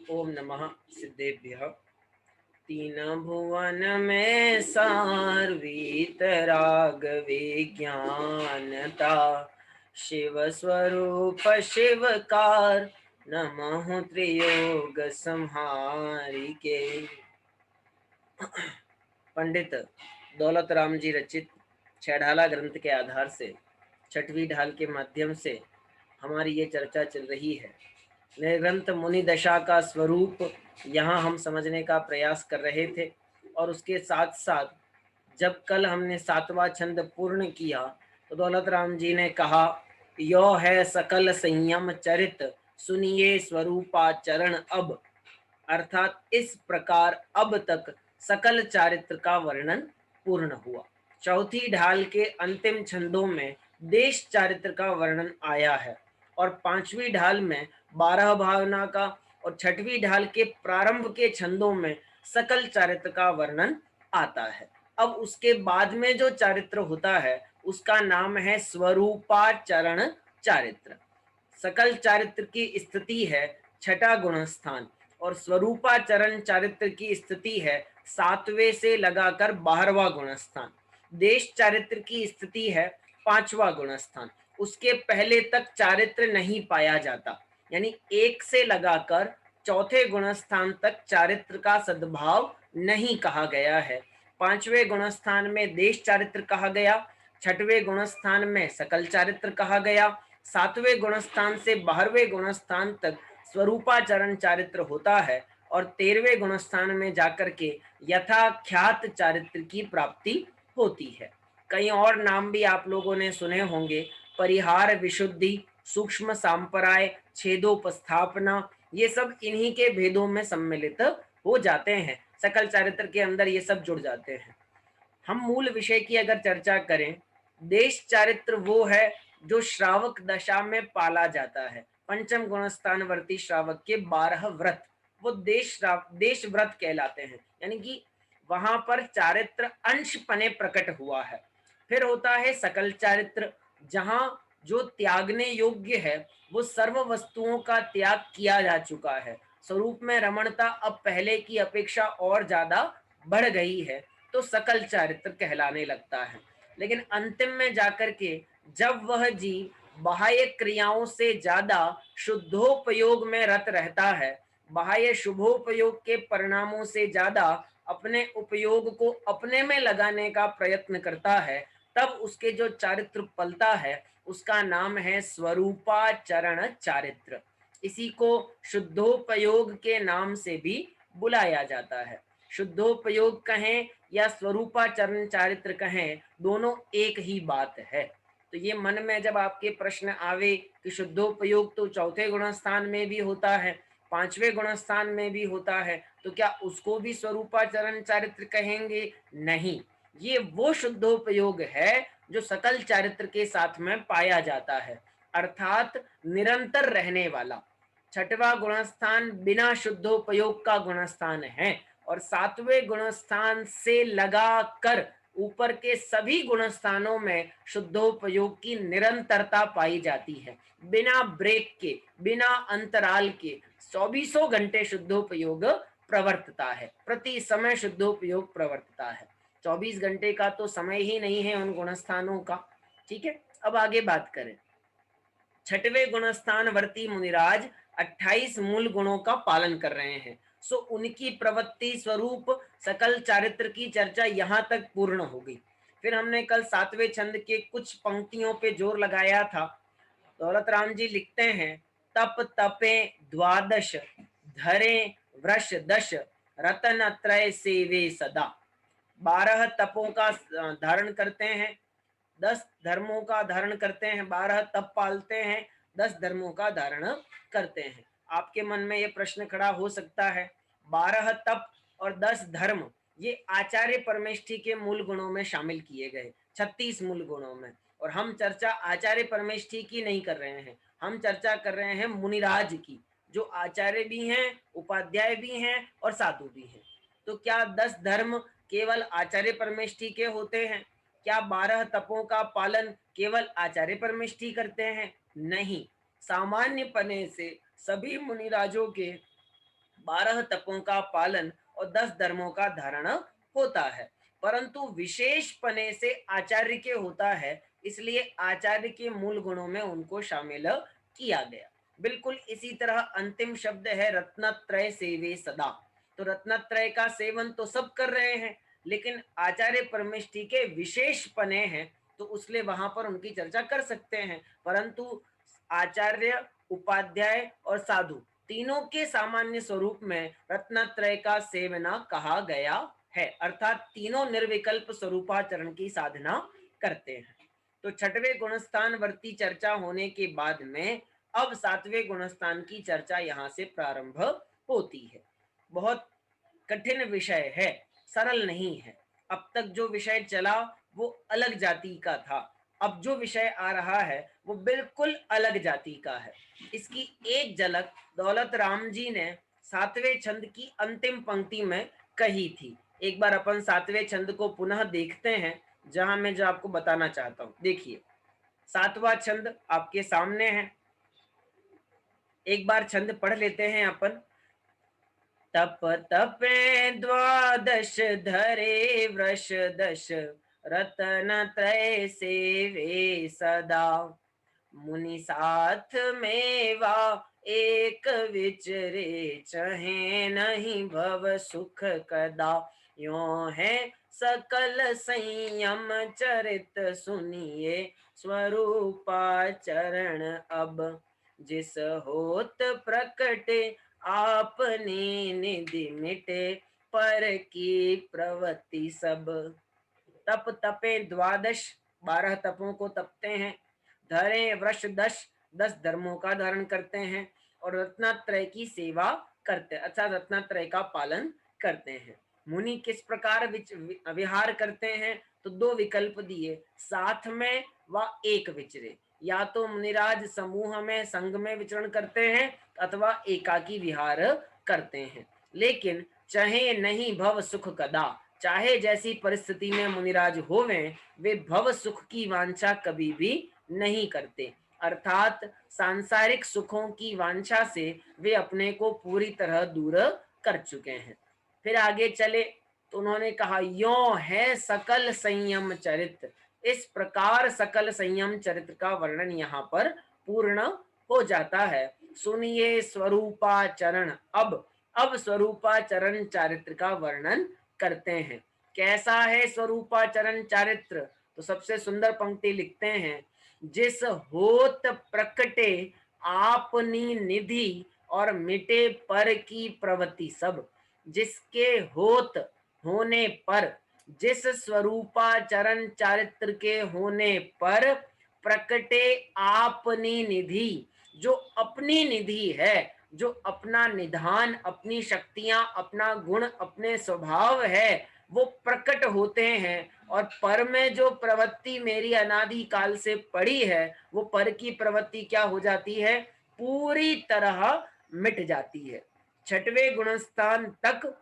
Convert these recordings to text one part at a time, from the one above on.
ओम नमः सिद्धेभ्यः। तीन भुवन में सार वीतराग विज्ञानता, शिव स्वरूप शिवकार, नमः त्रियोग संहारी के। पंडित दौलत राम जी रचित छह ग्रंथ के आधार से छठवीं ढाल के माध्यम से हमारी ये चर्चा चल रही है। निर्ग्रंथ मुनि दशा का स्वरूप यहाँ हम समझने का प्रयास कर रहे थे, और उसके साथ साथ जब कल हमने सातवां छंद पूर्ण किया तो दौलत राम जी ने कहा, यो है सकल संयम चरित, सुनिए स्वरूपाचरण अब। अर्थात इस प्रकार अब तक सकल चारित्र का वर्णन पूर्ण हुआ। चौथी ढाल के अंतिम छंदों में देश चारित्र का वर्णन आया है, और पांचवी ढाल में 12 भावना का, और छठवीं ढाल के प्रारंभ के छंदों में सकल चारित्र का वर्णन आता है। अब उसके बाद में जो चारित्र होता है उसका नाम है स्वरूपाचरण चारित्र। सकल चारित्र की स्थिति है छठा गुणस्थान, और स्वरूपाचरण चारित्र की स्थिति है 7वें से लगाकर 12वां गुणस्थान। देश चारित्र की स्थिति है 5वां गुणस्थान। उसके पहले तक चारित्र नहीं पाया जाता, यानी 1 से लगाकर चौथे गुणस्थान तक चारित्र का सद्भाव नहीं कहा गया है। 5वें गुणस्थान में देश चारित्र कहा गया, 6वें गुणस्थान में सकल चारित्र कहा गया, 7वें गुणस्थान से 12वें गुणस्थान तक स्वरूपाचरण चारित्र होता है, और 13वें गुणस्थान में जाकर के यथाख्यात चारित्र की प्राप्ति होती है। कई और नाम भी आप लोगों ने सुने होंगे, परिहार, विशुद्धि, सूक्ष्म सांपराय, छेदोपस्थापना, ये सब इन्हीं के भेदों में सम्मिलित हो जाते हैं। सकल चारित्र के अंदर ये सब जुड़ जाते हैं। हम मूल विषय की अगर चर्चा करें, देश चारित्र वो है जो श्रावक दशा में पाला जाता है। पंचम गुणस्थानवर्ती श्रावक के 12 व्रत वो देश व्रत कहलाते हैं, यानी कि वहां पर चारित्र अंश पने प्रकट हुआ है। फिर होता है सकल चारित्र, जहां जो त्यागने योग्य है वो सर्व वस्तुओं का त्याग किया जा चुका है। स्वरूप में रमणता अब पहले की अपेक्षा और ज्यादा बढ़ गई है, तो सकल चारित्र कहलाने लगता है। लेकिन अंतिम में जाकर के जब वह जीव बाह्य क्रियाओं से ज्यादा शुद्धोपयोग में रत रहता है, बाह्य शुभोपयोग के परिणामों से ज्यादा अपने उपयोग को अपने में लगाने का प्रयत्न करता है, तब उसके जो चारित्र पलता है उसका नाम है स्वरूपाचरण चारित्र। इसी को शुद्धोपयोग के नाम से भी बुलाया जाता है। शुद्धोपयोग कहें या स्वरूपाचरण चारित्र कहें, दोनों एक ही बात है। तो ये मन में जब आपके प्रश्न आवे कि शुद्धोपयोग तो चौथे गुणस्थान में भी होता है, 5वें गुणस्थान में भी होता है, तो क्या उसको भी स्वरूपाचरण चारित्र कहेंगे? नहीं, ये वो शुद्धोपयोग है जो सकल चारित्र के साथ में पाया जाता है, अर्थात निरंतर रहने वाला। छठवां गुणस्थान बिना शुद्धोपयोग का गुणस्थान है, और 7वें गुणस्थान से लगाकर ऊपर के सभी गुणस्थानों में शुद्धोपयोग की निरंतरता पाई जाती है। बिना ब्रेक के, बिना अंतराल के 24 घंटे शुद्धोपयोग प्रवर्तता है, प्रति समय शुद्धोपयोग प्रवर्तता है। 24 घंटे का तो समय ही नहीं है उन गुणस्थानों का। ठीक है, अब आगे बात करें। छठवें गुणस्थान वर्ती मुनिराज 28 मूल गुणों का पालन कर रहे हैं, सो उनकी प्रवृत्ति स्वरूप सकल चारित्र की चर्चा यहाँ तक पूर्ण हो गई। फिर हमने कल 7वें छंद के कुछ पंक्तियों पे जोर लगाया था। दौलत राम जी लिखते हैं, तप तपे द्वादश, धरे वृष दश, रतन त्रय सेवे सदा। 12 तपों का धारण करते हैं, 10 धर्मों का धारण करते हैं, 12 तप पालते हैं, 10 धर्मों का धारण करते हैं। आपके मन में ये प्रश्न खड़ा हो सकता है, 12 तप और 10 धर्म ये आचार्य परमेष्ठी के मूल गुणों में शामिल किए गए, 36 मूल गुणों में। और हम चर्चा आचार्य परमेष्ठी की नहीं कर रहे हैं, हम चर्चा कर रहे हैं मुनिराज की, जो आचार्य भी हैं, उपाध्याय भी हैं और साधु भी हैं। तो क्या 10 धर्म केवल आचार्य परमेष्ठी के होते हैं? क्या 12 तपों का पालन केवल आचार्य परमेष्ठी करते हैं? नहीं, सामान्य पने से सभी मुनिराजों के 12 तपों का पालन और 10 धर्मों का धारण होता है, परंतु विशेष पने से आचार्य के होता है, इसलिए आचार्य के मूल गुणों में उनको शामिल किया गया। बिल्कुल इसी तरह अंतिम शब्द है रत्नत्रय सेवे सदा। तो रत्नत्रय का सेवन तो सब कर रहे हैं, लेकिन आचार्य परमेष्ठी के विशेष पने हैं, तो उसलिए वहां पर उनकी चर्चा कर सकते हैं। परंतु आचार्य, उपाध्याय और साधु तीनों के सामान्य स्वरूप में रत्नत्रय का सेवना कहा गया है, अर्थात तीनों निर्विकल्प स्वरूपाचरण की साधना करते हैं। तो छठवें गुणस्थान वर्ती चर्चा होने के बाद में अब सातवें गुणस्थान की चर्चा यहाँ से प्रारंभ होती है। बहुत कठिन विषय है, सरल नहीं है। अब तक जो विषय चला वो अलग जाति का था, अब जो विषय आ रहा है वो बिल्कुल अलग जाति का है। इसकी एक झलक दौलत राम जी ने सातवें छंद की अंतिम पंक्ति में कही थी। एक बार अपन सातवें छंद को पुनः देखते हैं, जहां मैं जो आपको बताना चाहता हूं। देखिए, सातवां छंद आपके सामने है, एक बार छंद पढ़ लेते हैं अपन। तप तपे द्वादश धरे वृष दश, रतन त्रय सेवे सदा। मुनि साथ मेवा एक विचरे, चहे नहीं भव सुख कदा। यो है सकल संयम चरित, सुनिए स्वरूपाचरण अब। जिस होत प्रकटे आपने निधि, मिटे पर की प्रवृत्ति सब। तप तपे द्वादश, 12 तपों को तपते हैं। धरे वृष दश, 10 धर्मों का धारण करते हैं। और रत्नात्रय की सेवा करते हैं, अर्थात रत्नात्रय का पालन करते हैं। मुनि किस प्रकार विहार करते हैं, तो 2 विकल्प दिए, साथ में व एक विचरे। या तो मुनिराज समूह में संघ में विचरण करते हैं अथवा एकाकी विहार करते हैं। लेकिन चाहे नहीं भव सुख कदा, चाहे जैसी परिस्थिति में मुनिराज होवें, वे भव सुख की वांछा कभी भी नहीं करते, अर्थात सांसारिक सुखों की वांछा से वे अपने को पूरी तरह दूर कर चुके हैं। फिर आगे चले तो उन्होंने कहा, यो है सकल संयम चरित्र। इस प्रकार सकल संयम चरित्र का वर्णन यहाँ पर पूर्ण हो जाता है। सुनिए स्वरूपाचरण अब स्वरूपाचरण चारित्र का वर्णन करते हैं। कैसा है स्वरूपाचरण चारित्र, तो सबसे सुंदर पंक्ति लिखते हैं, जिस होत प्रकटे आपनी निधि, और मिटे पर की प्रवृत्ति सब। जिसके होत होने पर, जिस स्वरूपाचरण चारित्र के होने पर प्रकटे आपनी निधि, जो अपनी निधि है, जो अपना निधान, अपनी शक्तियां, अपना गुण, अपने स्वभाव है, वो प्रकट होते हैं। और पर में जो प्रवृत्ति मेरी अनादि काल से पड़ी है, वो पर की प्रवृत्ति क्या हो जाती है, पूरी तरह मिट जाती है। छठवें गुणस्थान तक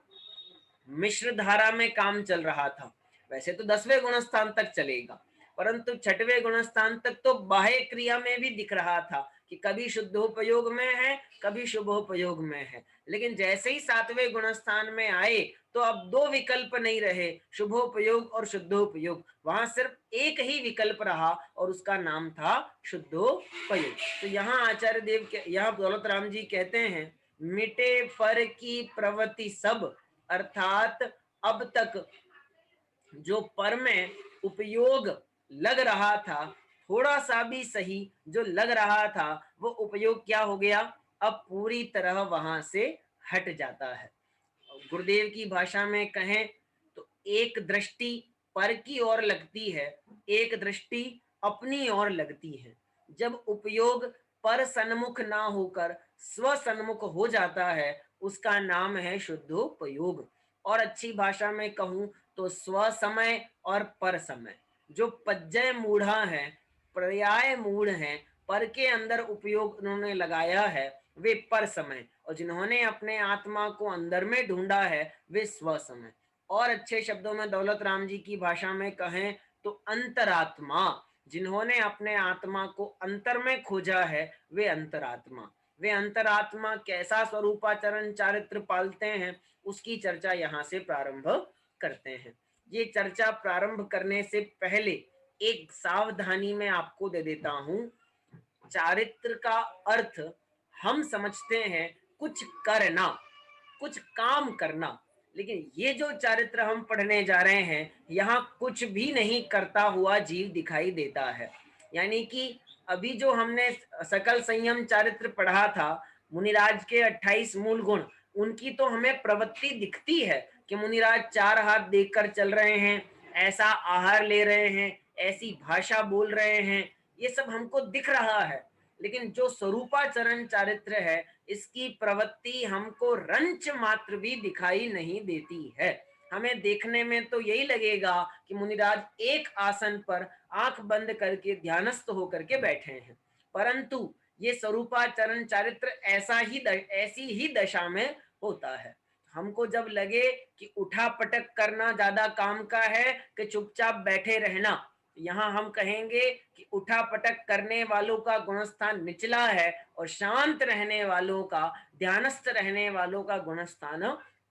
मिश्र धारा में काम चल रहा था, वैसे तो 10वें गुणस्थान तक चलेगा, परंतु छठवें गुणस्थान तक तो बाह्य क्रिया में भी दिख रहा था कि कभी शुद्धोपयोग में है, कभी शुभोपयोग में है। लेकिन जैसे ही सातवें गुणस्थान में आए तो अब 2 विकल्प नहीं रहे, शुभोपयोग और शुद्धोपयोग, वहां सिर्फ एक ही विकल्प रहा और उसका नाम था शुद्धोपयोग। तो यहाँ आचार्य देव के, यहाँ दौलत राम जी कहते हैं, मिटे पर की प्रवृत्ति सब, अर्थात अब तक जो पर में उपयोग लग रहा था, थोड़ा सा भी सही जो लग रहा था, वो उपयोग क्या हो गया, अब पूरी तरह वहां से हट जाता है। गुरुदेव की भाषा में कहें तो एक दृष्टि पर की ओर लगती है, एक दृष्टि अपनी ओर लगती है। जब उपयोग पर सन्मुख ना होकर स्व सन्मुख हो जाता है, उसका नाम है शुद्धोपयोग। और अच्छी भाषा में कहूं तो स्व समय और पर समय, जो पज्जय मूढ़ा है, पर्याय मूढ़ है, पर के अंदर उपयोग उन्होंने लगाया है, वे पर समय, और जिन्होंने अपने आत्मा को अंदर में ढूंढा है, वे स्व समय। और अच्छे शब्दों में दौलत राम जी की भाषा में कहें तो अंतरात्मा, जिन्होंने अपने आत्मा को अंतर में खोजा है, वे अंतरात्मा। वे अंतरात्मा कैसा स्वरूपाचरण चारित्र पालते हैं, उसकी चर्चा यहाँ से प्रारंभ करते हैं। ये चर्चा प्रारंभ करने से पहले एक सावधानी मैं आपको दे देता हूं। चारित्र का अर्थ हम समझते हैं कुछ करना, कुछ काम करना, लेकिन ये जो चारित्र हम पढ़ने जा रहे हैं, यहाँ कुछ भी नहीं करता हुआ जीव दिखाई देता है। यानी कि अभी जो हमने सकल संयम चारित्र पढ़ा था, मुनिराज के 28 मूल गुण, उनकी तो हमें प्रवृत्ति दिखती है कि मुनिराज 4 हाथ देकर चल रहे हैं, ऐसा आहार ले रहे हैं, ऐसी भाषा बोल रहे हैं, ये सब हमको दिख रहा है। लेकिन जो स्वरूपाचरण चारित्र है, इसकी प्रवृत्ति हमको रंच मात्र भी दिखाई नहीं देती है। हमें देखने में तो यही लगेगा कि मुनिराज एक आसन पर आंख बंद करके ध्यानस्थ होकर के बैठे हैं, परंतु ये स्वरूपाचरण चारित्र ऐसी ही दशा में होता है। हमको जब लगे कि उठा पटक करना ज्यादा काम का है कि चुपचाप बैठे रहना, यहाँ हम कहेंगे कि उठा पटक करने वालों का गुणस्थान निचला है और शांत रहने वालों का, ध्यानस्थ रहने वालों का गुणस्थान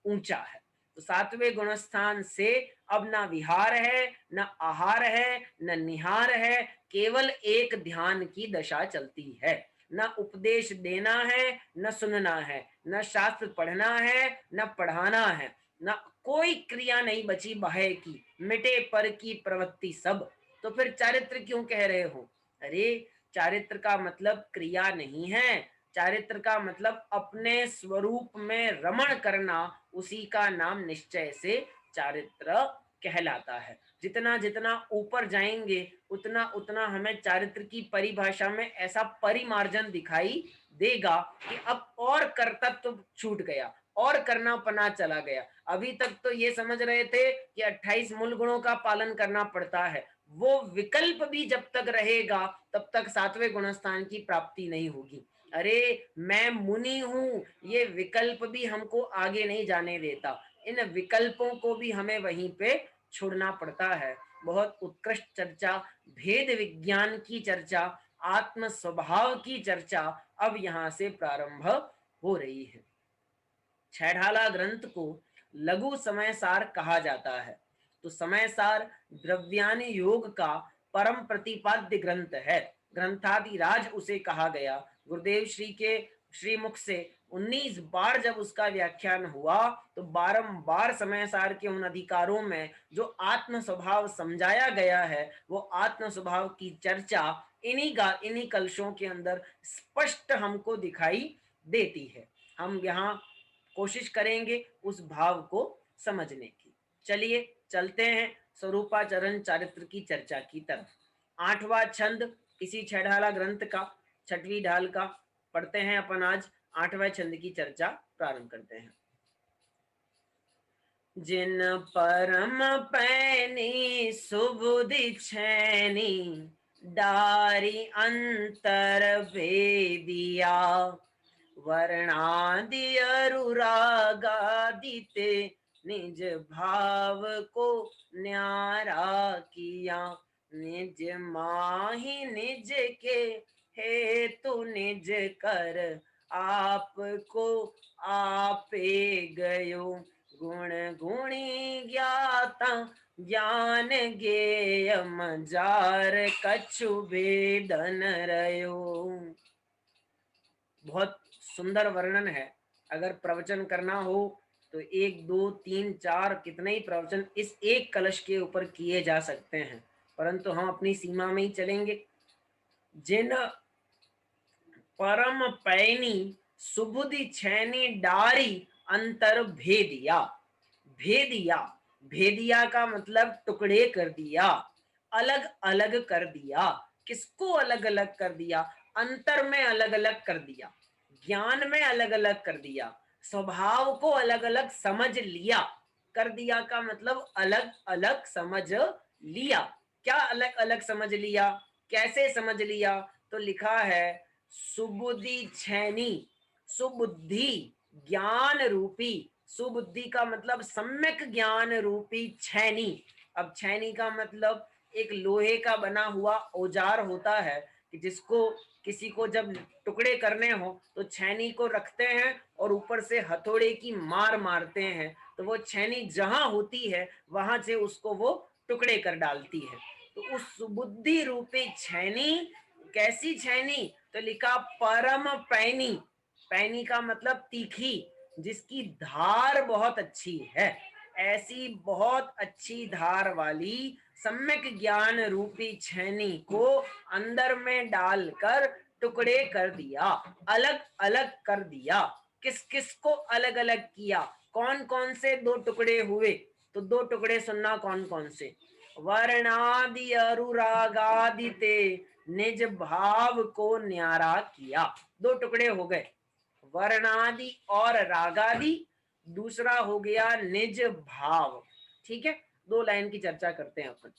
ऊंचा है। तो 7वें गुणस्थान से अब ना विहार है, न आहार है, न निहार है, केवल एक ध्यान की दशा चलती है। न उपदेश देना है, न सुनना है, न शास्त्र पढ़ना है, न पढ़ाना है, न कोई क्रिया नहीं बची बाह्य की, मिटे पर की प्रवृत्ति सब। तो फिर चारित्र क्यों कह रहे हो? अरे चारित्र का मतलब क्रिया नहीं है, चारित्र का मतलब अपने स्वरूप में रमण करना, उसी का नाम निश्चय से चारित्र कहलाता है। जितना जितना ऊपर जाएंगे उतना उतना हमें चारित्र की परिभाषा में ऐसा परिमार्जन दिखाई देगा कि अब और कर्तव्य तो छूट गया और करना पना चला गया। अभी तक तो ये समझ रहे थे कि 28 मूल गुणों का पालन करना पड़ता है, वो विकल्प भी जब तक रहेगा तब तक 7वें गुणस्थान की प्राप्ति नहीं होगी। अरे मैं मुनि हूं, ये विकल्प भी हमको आगे नहीं जाने देता, इन विकल्पों को भी हमें वहीं पे छोड़ना पड़ता है। बहुत उत्कृष्ट चर्चा, भेद विज्ञान की चर्चा, आत्म स्वभाव की चर्चा अब यहाँ से प्रारंभ हो रही है। छैढाला ग्रंथ को लघु समय सार कहा जाता है। तो समय सार द्रव्यानि योग का परम प्रतिपाद्य ग्रंथ है, ग्रंथादिराज उसे कहा गया। गुरुदेव श्री के श्रीमुख से 19 बार जब उसका व्याख्यान हुआ तो बारंबार समय सार के उन अधिकारों में जो आत्म स्वभाव समझाया गया है, वो आत्म स्वभाव की चर्चा इन्हीं कलशों के अंदर स्पष्ट हमको दिखाई देती है। हम यहाँ कोशिश करेंगे उस भाव को समझने की। चलिए चलते हैं स्वरूपाचरण चारित्र की चर्चा की तरफ। 8वां छंद इसी छैढाला ग्रंथ का, 6वीं ढाल का पढ़ते हैं अपन आज। 8वें छंद की चर्चा प्रारंभ करते हैं। जिन परम पैनी सुबुधि छैनी, डारी अंतर भेदिया, वर्णादि अनुरागादिते निज भाव को न्यारा किया, निज माही निज के हेतु निज कर, आपको आपे गयो, गुण गुणी ज्ञाता ज्ञान गेय, मजार कछु भेदन रयो। बहुत सुंदर वर्णन है। अगर प्रवचन करना हो तो 1 2 3 4 कितने ही प्रवचन इस एक कलश के ऊपर किए जा सकते हैं, परंतु हम अपनी सीमा में ही चलेंगे। जिन परम पैनी सुबुधि छैनी, डारी अंतर भेदिया। भेदिया, भेदिया का मतलब टुकड़े कर दिया, अलग अलग कर दिया। किसको अलग अलग कर दिया? अंतर में अलग अलग कर दिया, ज्ञान में अलग अलग कर दिया, स्वभाव को अलग अलग समझ लिया। कर दिया का मतलब अलग अलग समझ लिया। क्या अलग अलग समझ लिया, कैसे समझ लिया? तो लिखा है सुबुद्धि छैनी, सुबुद्धि ज्ञान रूपी, सुबुद्धि का मतलब सम्यक ज्ञान रूपी छैनी। अब छैनी का मतलब एक लोहे का बना हुआ औजार होता है कि जिसको किसी को जब टुकड़े करने हो तो छेनी को रखते हैं और ऊपर से हथौड़े की मार मारते हैं, तो वो छेनी जहां होती है वहां से उसको वो टुकड़े कर डालती है। तो उस सुबुद्धि रूपी छेनी, कैसी छेनी, तो लिखा परम पैनी। पैनी का मतलब तीखी, जिसकी धार बहुत अच्छी है। ऐसी बहुत अच्छी धार वाली सम्यक ज्ञान रूपी छेनी को अंदर में डालकर टुकड़े कर दिया, अलग अलग कर दिया। किस किस को अलग अलग किया, कौन कौन से दो टुकड़े हुए, तो दो टुकड़े सुनना कौन कौन से। वर्णादि अनुरागादिते निज भाव को न्यारा किया, दो टुकड़े हो गए, वर्णादि और रागादि, दूसरा हो गया निज भाव। ठीक है, दो लाइन की चर्चा करते हैं अपन।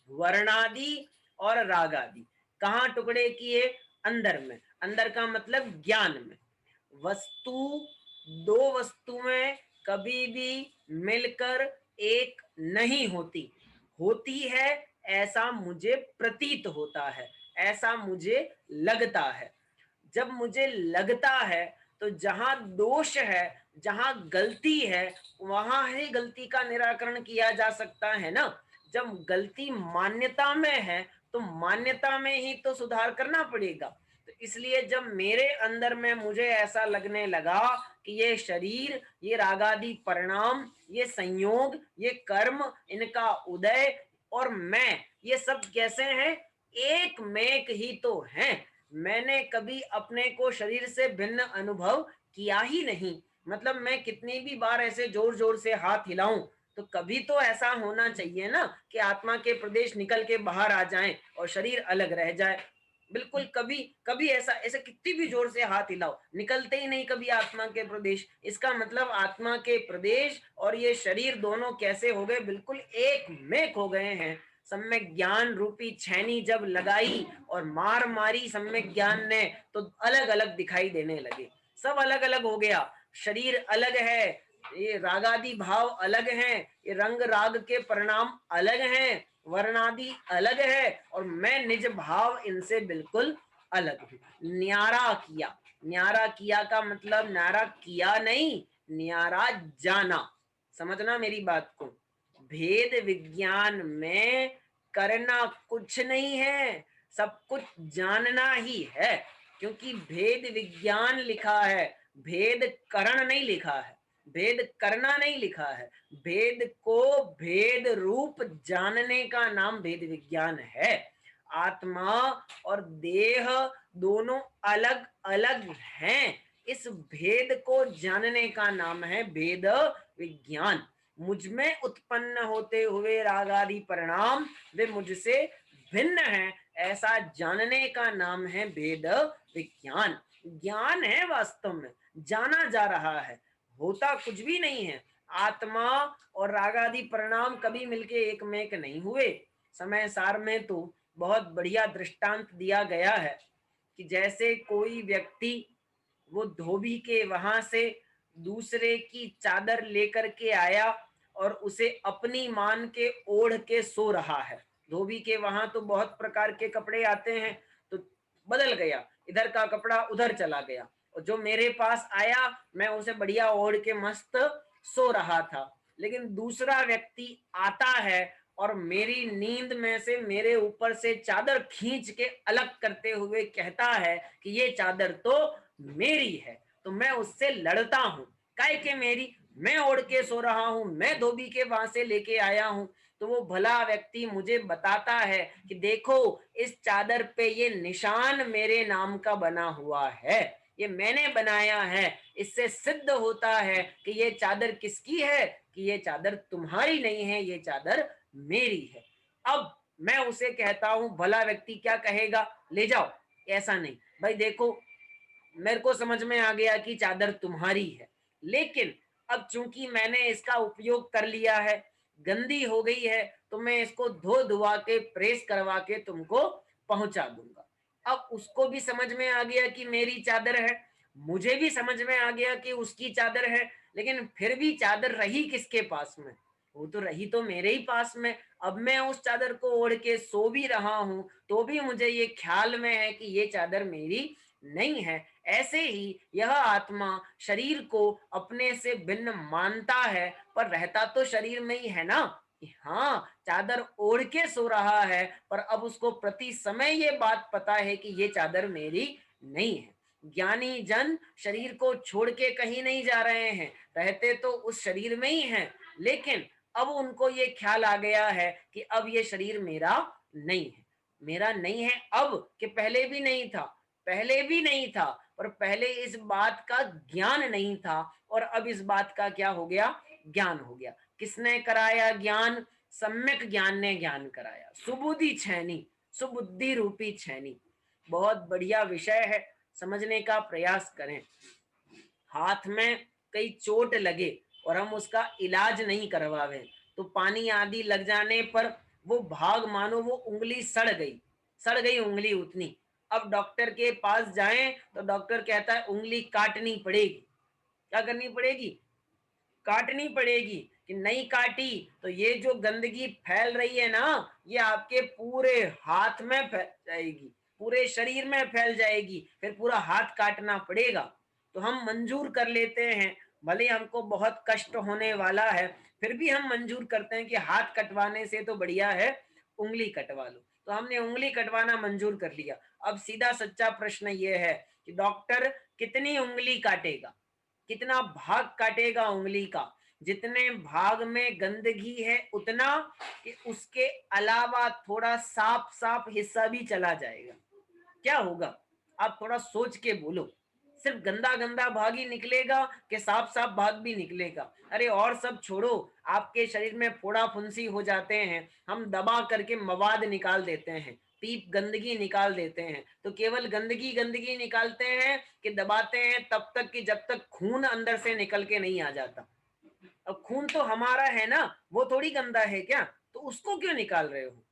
वर्णादि और रागादि कहाँ टुकड़े किए, अंदर में, अंदर का मतलब ज्ञान में। वस्तु, दो वस्तुएं कभी भी मिलकर एक नहीं होती, होती है ऐसा मुझे प्रतीत होता है, ऐसा मुझे लगता है। जब मुझे लगता है तो जहां दोष है, जहां गलती है, वहां ही गलती का निराकरण किया जा सकता है ना। जब गलती मान्यता में है तो मान्यता में ही तो सुधार करना पड़ेगा। तो इसलिए जब मेरे अंदर में मुझे ऐसा लगने लगा कि ये शरीर, ये रागादि परिणाम, ये संयोग, ये कर्म, इनका उदय और मैं, ये सब कैसे हैं, एक मेक ही तो हैं। मैंने कभी अपने को शरीर से भिन्न अनुभव किया ही नहीं। मतलब मैं कितनी भी बार ऐसे जोर जोर से हाथ हिलाऊं तो कभी तो ऐसा होना चाहिए ना कि आत्मा के प्रदेश निकल के बाहर आ जाएं और शरीर अलग रह जाए। बिल्कुल कभी कभी ऐसा, ऐसे कितनी भी जोर से हाथ हिलाओ निकलते ही नहीं कभी आत्मा के प्रदेश। इसका मतलब आत्मा के प्रदेश और ये शरीर दोनों कैसे हो गए, बिल्कुल एक मेक हो गए हैं। सम्यक ज्ञान रूपी छेनी जब लगाई और मार मारी सम्यक ज्ञान ने तो अलग अलग दिखाई देने लगे, सब अलग अलग हो गया। शरीर अलग है, ये रागादि भाव अलग हैं, ये रंग राग के परिणाम अलग हैं, वर्णादि अलग है और मैं निज भाव इनसे बिल्कुल अलग हूं। न्यारा किया, न्यारा किया का मतलब न्यारा किया नहीं, न्यारा जाना। समझना मेरी बात को, भेद विज्ञान में करना कुछ नहीं है, सब कुछ जानना ही है। क्योंकि भेद विज्ञान लिखा है, भेद करण नहीं लिखा है, भेद करना नहीं लिखा है। भेद को भेद रूप जानने का नाम भेद विज्ञान है। आत्मा और देह दोनों अलग अलग हैं, इस भेद को जानने का नाम है भेद विज्ञान। मुझ में उत्पन्न होते हुए रागादि परिणाम वे मुझसे भिन्न हैं, ऐसा जानने का नाम है भेद विज्ञान। ज्ञान है, वास्तव में जाना जा रहा है, होता कुछ भी नहीं है। आत्मा और रागादि परिणाम कभी मिलके एक में नहीं हुए। समय सार में तो बहुत बढ़िया दृष्टांत दिया गया है कि जैसे कोई व्यक्ति वो धोबी के वहां से दूसरे की चादर लेकर के आया और उसे अपनी मान के ओढ़ के सो रहा है। धोबी के वहां तो बहुत प्रकार के कपड़े आते हैं, तो बदल गया, इधर का कपड़ा उधर चला गया और जो मेरे पास आया मैं उसे बढ़िया ओढ़ के मस्त सो रहा था। लेकिन दूसरा व्यक्ति आता है और मेरी नींद में से मेरे ऊपर से चादर खींच के अलग करते हुए कहता है कि ये चादर तो मेरी है। तो मैं उससे लड़ता हूँ, काय के मेरी, मैं ओढ़ के सो रहा हूँ, मैं धोबी के वहां से लेके आया हूँ। तो वो भला व्यक्ति मुझे बताता है कि देखो इस चादर पे ये निशान मेरे नाम का बना हुआ है, ये मैंने बनाया है। इससे सिद्ध होता है कि ये चादर किसकी है, कि ये चादर तुम्हारी नहीं है, ये चादर मेरी है। अब मैं उसे कहता हूं, भला व्यक्ति क्या कहेगा, ले जाओ। ऐसा नहीं भाई, देखो मेरे को समझ में आ गया कि चादर तुम्हारी है, लेकिन अब चूंकि मैंने इसका उपयोग कर लिया है, गंदी हो गई है, तो मैं इसको धो धुआ के प्रेस करवा के तुमको पहुंचा दूंगा। अब उसको भी समझ में आ गया कि मेरी चादर है, मुझे भी समझ में आ गया कि उसकी चादर है, लेकिन फिर भी चादर रही किसके पास में, वो तो रही तो मेरे ही पास में। अब मैं उस चादर को ओढ़ के सो भी रहा हूँ तो भी मुझे ये ख्याल में है कि ये चादर मेरी नहीं है। ऐसे ही यह आत्मा शरीर को अपने से भिन्न मानता है, पर रहता तो शरीर में ही है ना। हाँ, चादर ओढ़ के सो रहा है, पर अब उसको प्रति समय ये बात पता है कि ये चादर मेरी नहीं है। ज्ञानी जन शरीर को छोड़ के कहीं नहीं जा रहे हैं, रहते तो उस शरीर में ही हैं, लेकिन अब उनको ये ख्याल आ गया है कि अब ये शरीर मेरा नहीं है। मेरा नहीं है अब, कि पहले भी नहीं था। पहले भी नहीं था, पर पहले इस बात का ज्ञान नहीं था, और अब इस बात का क्या हो गया, ज्ञान हो गया। किसने कराया ज्ञान? सम्यक ज्ञान ने ज्ञान कराया। सुबुद्धि छैनी, सुबुद्धि रूपी छैनी। बहुत बढ़िया विषय है, समझने का प्रयास करें। हाथ में कई चोट लगे और हम उसका इलाज नहीं करवावे, तो पानी आदि लग जाने पर वो भाग, मानो वो उंगली सड़ गई उंगली उतनी। अब डॉक्टर के पास जाएं तो डॉक्टर कहता है उंगली काटनी पड़ेगी। क्या करनी पड़ेगी? काटनी पड़ेगी। कि नहीं काटी तो ये जो गंदगी फैल रही है ना, ये आपके पूरे हाथ में फैल जाएगी, पूरे शरीर में फैल जाएगी, फिर पूरा हाथ काटना पड़ेगा। तो हम मंजूर कर लेते हैं, भले हमको बहुत कष्ट होने वाला है, फिर भी हम मंजूर करते हैं कि हाथ कटवाने से तो बढ़िया है उंगली कटवा लो। तो हमने उंगली कटवाना मंजूर कर लिया। अब सीधा सच्चा प्रश्न ये है कि डॉक्टर कितनी उंगली काटेगा, कितना भाग काटेगा उंगली का? जितने भाग में गंदगी है उतना, कि उसके अलावा थोड़ा साफ साफ हिस्सा भी चला जाएगा। क्या होगा? आप थोड़ा सोच के बोलो। सिर्फ गंदा गंदा भाग ही निकलेगा कि साफ साफ भाग भी निकलेगा? अरे और सब छोड़ो, आपके शरीर में फोड़ा फुंसी हो जाते हैं, हम दबा करके मवाद निकाल देते हैं, पीप गंदगी निकाल देते हैं, तो केवल गंदगी गंदगी निकालते हैं कि दबाते हैं तब तक कि जब तक खून अंदर से निकल के नहीं आ जाता। अब खून तो हमारा है ना, वो थोड़ी गंदा है क्या? तो उसको क्यों निकाल रहे हो?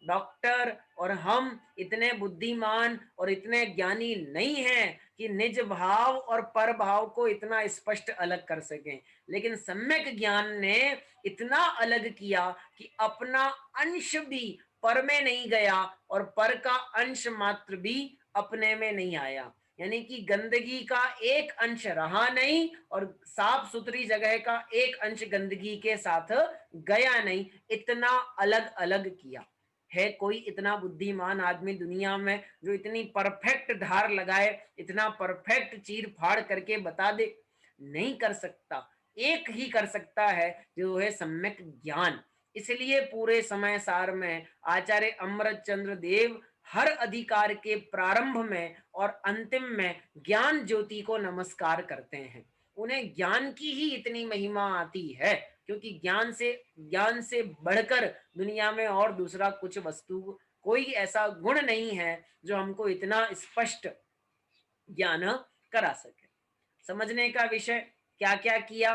डॉक्टर और हम इतने बुद्धिमान और इतने ज्ञानी नहीं हैं कि निज भाव और पर भाव को इतना स्पष्ट अलग कर सकें, लेकिन सम्यक ज्ञान ने इतना अलग किया कि अपना अंश भी पर में नहीं गया और पर का अंश मात्र भी अपने में नहीं आया। यानी कि गंदगी का एक अंश रहा नहीं और साफ सुथरी जगह का एक अंश गंदगी के साथ गया नहीं, इतना अलग अलग किया। है कोई इतना बुद्धिमान आदमी दुनिया में जो इतनी परफेक्ट धार लगाए, इतना परफेक्ट चीर फाड़ करके बता दे? नहीं कर सकता। एक ही कर सकता है, जो है सम्यक ज्ञान। इसलिए पूरे समय सार में आचार्य अमृत चंद्र देव हर अधिकार के प्रारंभ में और अंतिम में ज्ञान ज्योति को नमस्कार करते हैं। उन्हें ज्ञान की ही इतनी महिमा आती है, क्योंकि ज्ञान से बढ़कर दुनिया में और दूसरा कुछ वस्तु, कोई ऐसा गुण नहीं है जो हमको इतना स्पष्ट ज्ञान करा सके। समझने का विषय क्या क्या किया?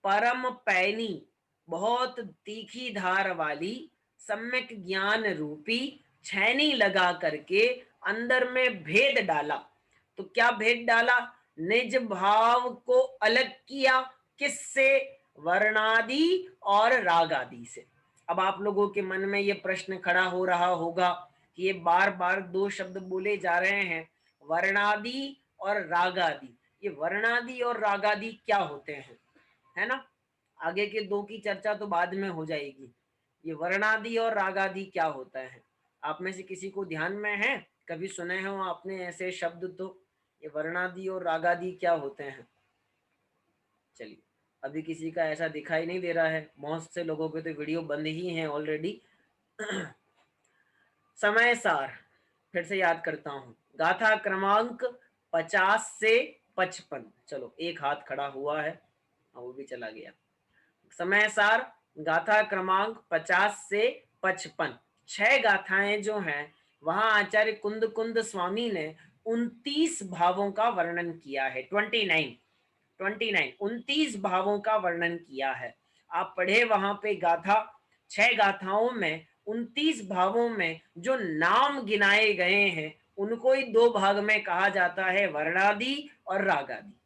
परम पैनी, बहुत तीखी धार वाली सम्यक ज्ञान रूपी छैनी लगा करके अंदर में भेद डाला। तो क्या भेद डाला? निज भाव को अलग किया। किससे? वर्णादि और राग आदि से। अब आप लोगों के मन में ये प्रश्न खड़ा हो रहा होगा कि ये बार बार दो शब्द बोले जा रहे हैं, वर्णादि और रागादि। ये वर्णादि और रागादि क्या होते हैं, है ना? आगे के दो की चर्चा तो बाद में हो जाएगी। ये वर्णादि और रागादि क्या होता है? आप में से किसी को ध्यान में है? कभी सुने हो आपने ऐसे शब्द? तो ये वर्णादि और रागादि क्या होते हैं? चलिए, अभी किसी का ऐसा दिखाई नहीं दे रहा है। बहुत से लोगों के तो वीडियो बंद ही हैं ऑलरेडी। समय सार फिर से याद करता हूँ। गाथा क्रमांक 50 से 55। चलो, एक हाथ खड़ा हुआ है, वो भी चला गया। समय सार गाथा क्रमांक 50 से 55। 6 गाथाएं जो हैं, वहां आचार्य कुंद कुंद स्वामी ने 29 भावों का वर्णन किया है। 29 भावों का वर्णन किया है। आप पढ़े वहां पे गाथा। 6 गाथाओं में 29 भावों में जो नाम गिनाए गए हैं, उनको ही दो भाग में कहा जाता है, वर्णादि और रागादि।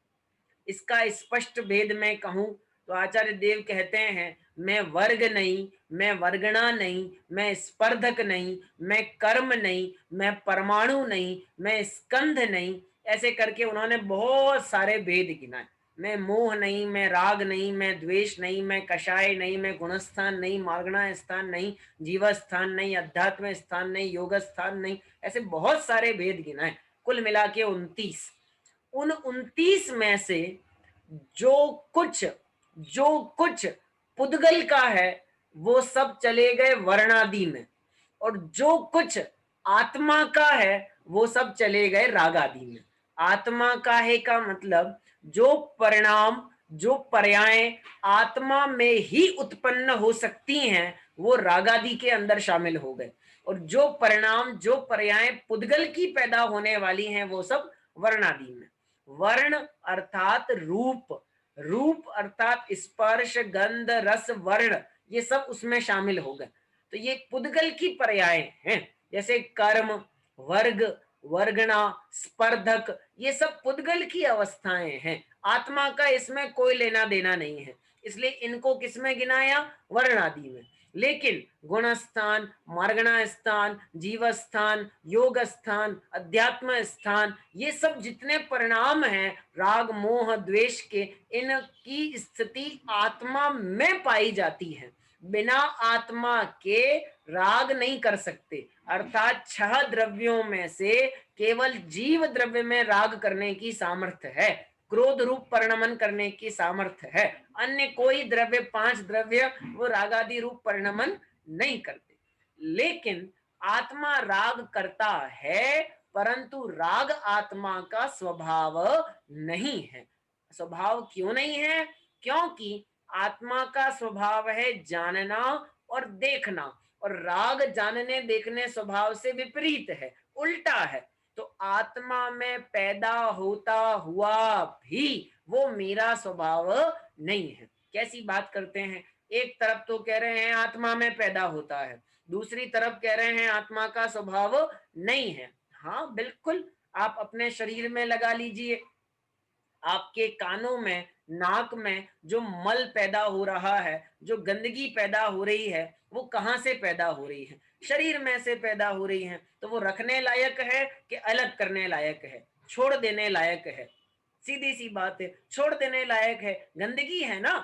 इसका स्पष्ट भेद मैं कहूं तो आचार्य देव कहते हैं, मैं वर्ग नहीं, मैं वर्गणा नहीं, मैं स्पर्धक नहीं, मैं कर्म नहीं, मैं परमाणु नहीं, मैं स्कंध नहीं, ऐसे करके उन्होंने बहुत सारे भेद गिनाए। मैं मोह नहीं, मैं राग नहीं, मैं द्वेष नहीं, मैं कषाय नहीं, मैं गुणस्थान नहीं, मार्गणा स्थान नहीं, जीव स्थान नहीं, अध्यात्म स्थान नहीं, योग स्थान नहीं, ऐसे बहुत सारे भेद गिनाए, कुल मिला के 29। उन 29 में से जो कुछ जो कुछ पुद्गल का है वो सब चले गए वर्णादि में, और जो कुछ आत्मा का है वो सब चले गए रागादि में। आत्मा का है का मतलब जो परिणाम, जो पर्याय आत्मा में ही उत्पन्न हो सकती हैं वो रागादि के अंदर शामिल हो गए, और जो परिणाम, जो पर्याय पुद्गल की पैदा होने वाली हैं वो सब वर्णादि में। वर्ण अर्थात रूप, रूप अर्थात स्पर्श, गंध, रस, वर्ण, ये सब उसमें शामिल हो गए। तो ये पुद्गल की पर्याय हैं, जैसे कर्म, वर्ग, वर्गणा, स्पर्धक, ये सब पुद्गल की अवस्थाएं हैं। आत्मा का इसमें कोई लेना देना नहीं है, इसलिए इनको किसमें गिनाया? वर्णादि में। लेकिन गुण स्थान, मार्गणा स्थान, जीव स्थान, योग स्थान, अध्यात्म स्थान, ये सब जितने परिणाम हैं राग मोह द्वेष के, इनकी स्थिति आत्मा में पाई जाती है। बिना आत्मा के राग नहीं कर सकते, अर्थात 6 द्रव्यों में से केवल जीव द्रव्य में राग करने की सामर्थ्य है, क्रोध रूप परिणमन करने की सामर्थ्य है। अन्य कोई द्रव्य, 5 द्रव्य, वो रागादि रूप परिणमन नहीं करते। लेकिन आत्मा राग करता है, परंतु राग आत्मा का स्वभाव नहीं है। स्वभाव क्यों नहीं है? क्योंकि आत्मा का स्वभाव है जानना और देखना, और राग जानने देखने स्वभाव से विपरीत है, उल्टा है। तो आत्मा में पैदा होता हुआ भी वो मेरा स्वभाव नहीं है। कैसी बात करते हैं? एक तरफ तो कह रहे हैं आत्मा में पैदा होता है, दूसरी तरफ कह रहे हैं आत्मा का स्वभाव नहीं है। हाँ बिल्कुल, आप अपने शरीर में लगा लीजिए, आपके कानों में, नाक में जो मल पैदा हो रहा है, जो गंदगी पैदा हो रही है, वो कहाँ से पैदा हो रही है? शरीर में से पैदा हो रही है। तो वो रखने लायक है कि अलग करने लायक है? छोड़ देने लायक है। सीधी सी बात है, छोड़ देने लायक है। गंदगी है ना,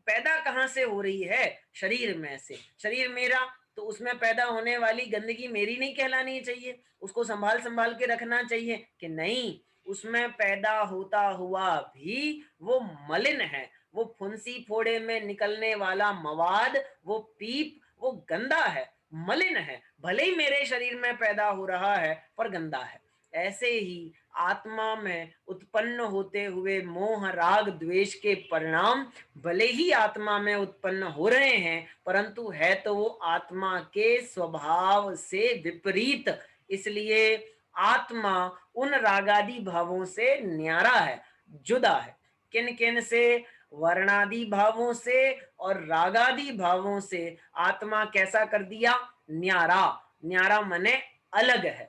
पैदा कहाँ से हो रही है? शरीर में से। शरीर मेरा, तो उसमें पैदा होने वाली गंदगी मेरी नहीं कहलानी चाहिए? उसको संभाल संभाल के रखना चाहिए कि नहीं? उसमें पैदा होता हुआ भी वो मलिन है, वो फुंसी फोड़े में निकलने वाला मवाद, वो पीप, वो गंदा है, मलिन है। भले ही मेरे शरीर में पैदा हो रहा है पर गंदा है। ऐसे ही आत्मा में उत्पन्न होते हुए मोह राग द्वेष के परिणाम भले ही आत्मा में उत्पन्न हो रहे हैं, परंतु है तो वो आत्मा के स्वभाव से विपरीत। इसलिए आत्मा उन रागादि भावों से न्यारा है, जुदा है। किन किन से? वर्णादि भावों से और रागादि भावों से आत्मा कैसा कर दिया? न्यारा। न्यारा मने अलग है।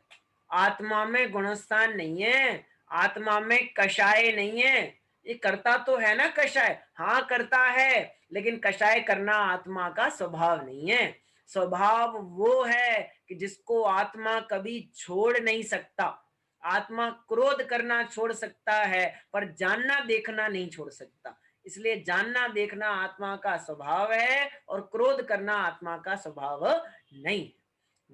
आत्मा में गुणस्थान नहीं है, आत्मा में कषाय नहीं है। ये करता तो है ना कषाय, हाँ करता है, लेकिन कषाय करना आत्मा का स्वभाव नहीं है। स्वभाव वो है कि जिसको आत्मा कभी छोड़ नहीं सकता। आत्मा क्रोध करना छोड़ सकता है पर जानना देखना नहीं छोड़ सकता। इसलिए जानना देखना आत्मा का स्वभाव है और क्रोध करना आत्मा का स्वभाव नहीं।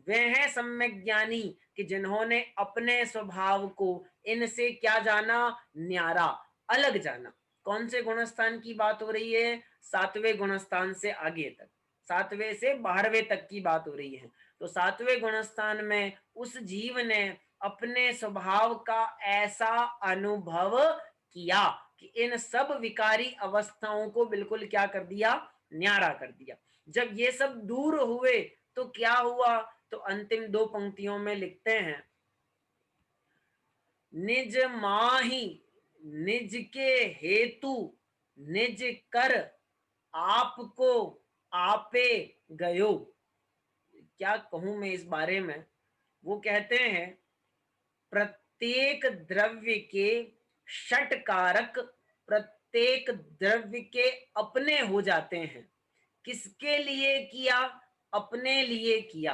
वे हैं सम्यक ज्ञानी कि जिन्होंने अपने स्वभाव को इनसे क्या जाना? न्यारा, अलग जाना। कौन से गुणस्थान की बात हो रही है? 7वें गुणस्थान से आगे तक, 7वें से 12वें तक की बात हो रही है। तो 7वें गुणस्थान में उस जीव ने अपने स्वभाव का ऐसा अनुभव किया कि इन सब विकारी अवस्थाओं को बिल्कुल क्या कर दिया? न्यारा कर दिया। जब ये सब दूर हुए तो क्या हुआ? तो अंतिम 2 पंक्तियों में लिखते हैं, निज माही निज के हेतु निज कर आपको आपे गयो। क्या कहूं मैं इस बारे में? वो कहते हैं प्रत्येक द्रव्य के षट कारक, प्रत्येक द्रव्य के अपने हो जाते हैं। किसके लिए किया? अपने लिए किया।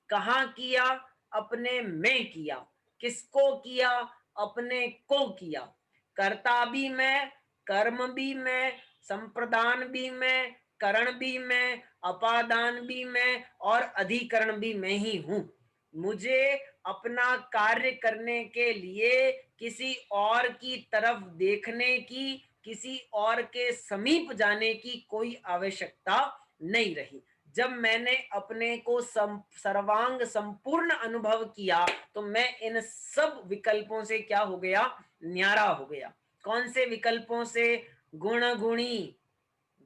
कहाँ किया? अपने में किया। किसको किया? अपने को किया। कर्ता भी मैं, कर्म भी मैं, संप्रदान भी मैं, करण भी मैं, अपादान भी मैं और अधिकरण भी मैं ही हूं। मुझे अपना कार्य करने के लिए किसी और की तरफ देखने की, किसी और के समीप जाने की कोई आवश्यकता नहीं रही। जब मैंने अपने को सर्वांग संपूर्ण अनुभव किया तो मैं इन सब विकल्पों से क्या हो गया? न्यारा हो गया। कौन से विकल्पों से? गुण गुणी,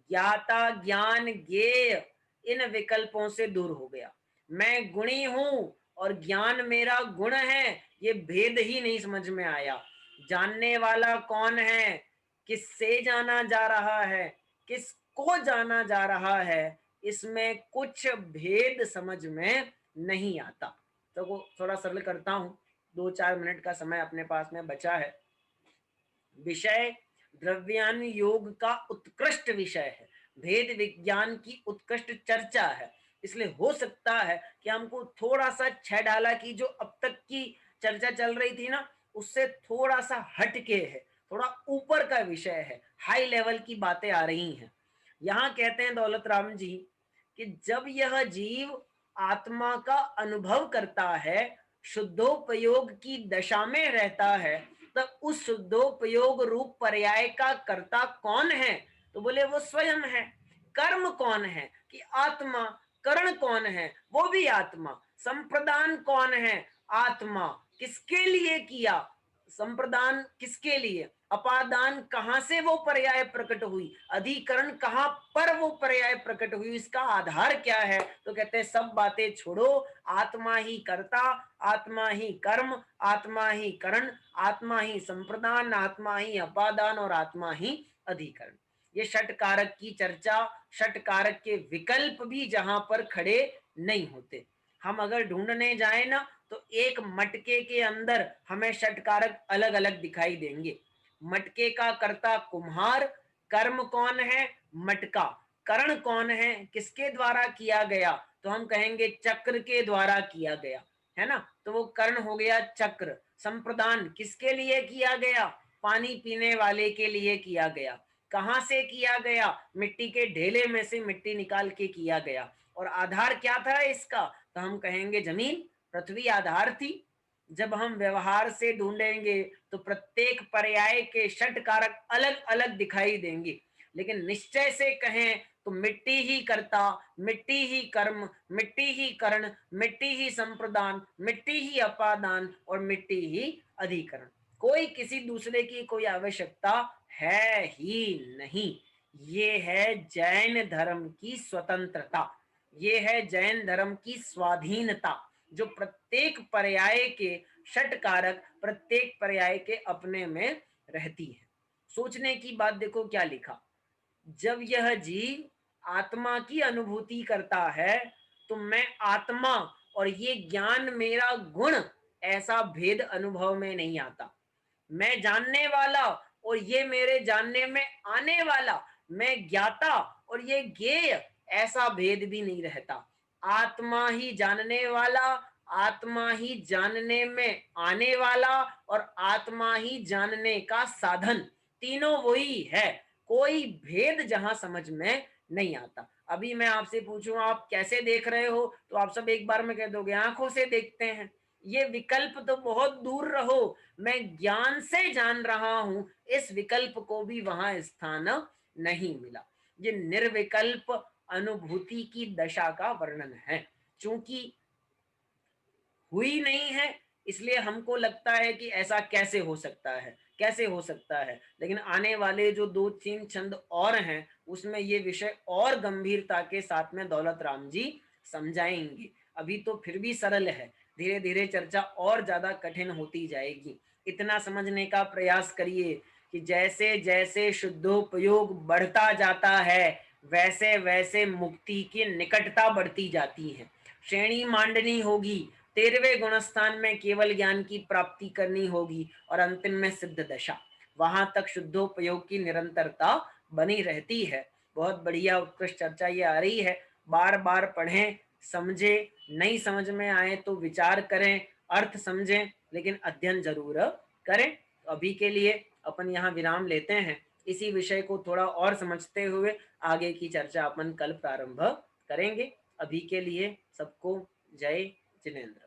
ज्ञाता, ज्ञान, ज्ञेय, इन विकल्पों से दूर हो गया। मैं गुणी हूं और ज्ञान मेरा गुण है, ये भेद ही नहीं समझ में आया। जानने वाला कौन है? किससे जाना जा रहा है? किसको जाना जा रहा है? इसमें कुछ भेद समझ में नहीं आता। तो थोड़ा सरल करता हूं, 2-4 मिनट का समय अपने पास में बचा है। विषय द्रव्यान योग का उत्कृष्ट विषय है, भेद विज्ञान की उत्कृष्ट चर्चा है। इसलिए हो सकता है कि हमको थोड़ा सा छह डाला की जो अब तक की चर्चा चल रही थी ना, उससे थोड़ा सा हटके है, थोड़ा ऊपर का विषय है, हाई लेवल की बातें आ रही हैं। यहाँ कहते हैं दौलत राम जी कि जब यह जीव आत्मा का अनुभव करता है, शुद्धोपयोग की दशा में रहता है, तब उस शुद्धोपयोग रूप पर्याय का कर्ता कौन है? तो बोले वो स्वयं है। कर्म कौन है? कि आत्मा। करण कौन है? वो भी आत्मा। संप्रदान कौन है? आत्मा। किसके लिए किया संप्रदान? किसके लिए? अपादान कहां से वो पर्याय प्रकट हुई? अधिकरण कहां पर वो पर्याय प्रकट हुई? इसका आधार क्या है? तो कहते हैं सब बातें छोड़ो, आत्मा ही कर्ता, आत्मा ही कर्म, आत्मा ही करण, आत्मा ही संप्रदान, आत्मा ही अपादान और आत्मा ही अधिकरण। ये षट कारक की चर्चा, षट कारक के विकल्प भी जहां पर खड़े नहीं होते। हम अगर ढूंढने जाए ना तो एक मटके के अंदर हमें षट कारक अलग अलग दिखाई देंगे। मटके का कर्ता कुम्हार, कर्म कौन है? मटका। करण कौन है? किसके द्वारा किया गया? तो हम कहेंगे चक्र के द्वारा किया गया, है ना, तो वो कर्ण हो गया चक्र। संप्रदान किसके लिए किया गया? पानी पीने वाले के लिए किया गया। कहां से किया गया? मिट्टी के ढेले में से मिट्टी निकाल के किया गया। और आधार क्या था इसका? तो हम कहेंगे जमीन, पृथ्वी आधार थी। जब हम व्यवहार से ढूंढेंगे तो प्रत्येक पर्याय के षट कारक अलग अलग दिखाई देंगे, लेकिन निश्चय से कहें तो मिट्टी ही कर्ता, मिट्टी ही कर्म, मिट्टी ही करण, मिट्टी ही संप्रदान, मिट्टी ही अपादान और मिट्टी ही अधिकरण। कोई किसी दूसरे की कोई आवश्यकता है ही नहीं। ये है जैन धर्म की स्वतंत्रता, ये है जैन धर्म की स्वाधीनता, जो प्रत्येक पर्याय के षट कारक प्रत्येक पर्याय के अपने में रहती है। सोचने की बात देखो क्या लिखा, जब यह जीव आत्मा की अनुभूति करता है तो मैं आत्मा और ये ज्ञान मेरा गुण, ऐसा भेद अनुभव में नहीं आता। मैं जानने वाला और ये मेरे जानने में आने वाला, मैं ज्ञाता और ये ज्ञेय, ऐसा भेद भी नहीं रहता। आत्मा ही जानने वाला, आत्मा ही जानने में आने वाला और आत्मा ही जानने का साधन, तीनों वही है। कोई भेद जहां समझ में नहीं आता। अभी मैं आपसे पूछूं आप कैसे देख रहे हो, तो आप सब एक बार में कह दोगे आंखों से देखते हैं। ये विकल्प तो बहुत दूर रहो, मैं ज्ञान से जान रहा हूं, इस विकल्प को भी वहां स्थान नहीं मिला। ये निर्विकल्प अनुभूति की दशा का वर्णन है। चूंकि हुई नहीं है इसलिए हमको लगता है कि ऐसा कैसे हो सकता है, कैसे हो सकता है। लेकिन आने वाले जो 2-3 छंद और हैं उसमें ये विषय और गंभीरता के साथ में दौलत राम जी समझाएंगे। अभी तो फिर भी सरल है, धीरे धीरे चर्चा और ज्यादा कठिन होती जाएगी। इतना समझने का प्रयास करिए कि जैसे जैसे शुद्धोपयोग बढ़ता जाता है वैसे वैसे मुक्ति की निकटता बढ़ती जाती है। श्रेणी मांडनी होगी, 13वें गुणस्थान में केवल ज्ञान की प्राप्ति करनी होगी और अंतिम में सिद्ध दशा। वहां तक शुद्धोपयोग की निरंतरता बनी रहती है। बहुत बढ़िया उत्कृष्ट चर्चा ये आ रही है। बार बार पढ़ें, समझें, नहीं समझ में आए तो विचार करें, अर्थ समझें, लेकिन अध्ययन जरूर करें। अभी के लिए अपन यहाँ विराम लेते हैं। इसी विषय को थोड़ा और समझते हुए आगे की चर्चा अपन कल प्रारंभ करेंगे। अभी के लिए सबको जय जिनेन्द्र।